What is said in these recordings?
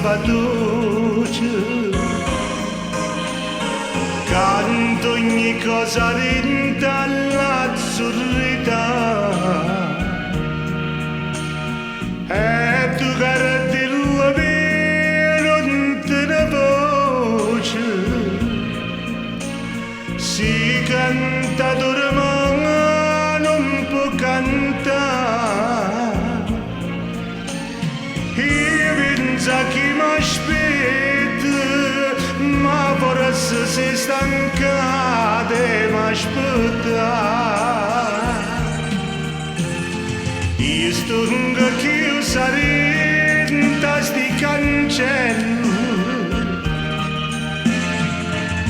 baduce, canto ogni cosa rinda all'azzurrità, e tu cara dillo vero non te ne voce, si canta dorma non può cantare. Io penso che mi aspetta, ma forse si stanca di mi aspettare. Io sto chiusa dentro sti cancelli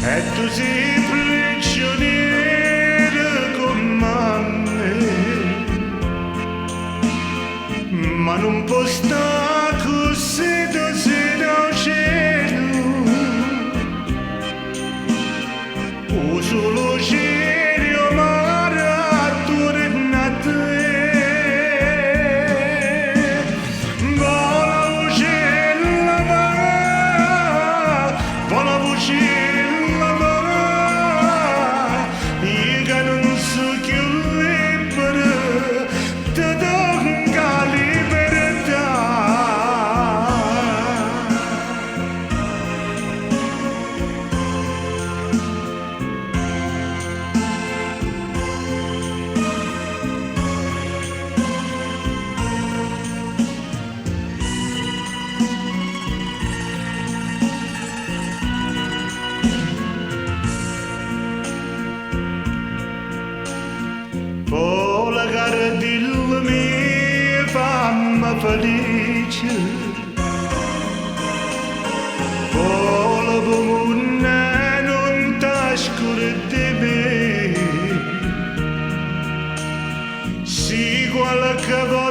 e tu sei prigioniera come me, ma non può stare così da cielo, o solo cielo mare attorno a te. Vola uccella vola, io che non so più libero, ti do libertà. Vola cara dillo mia, fammi felice, vola buona non t'ascolti me, si qualche volta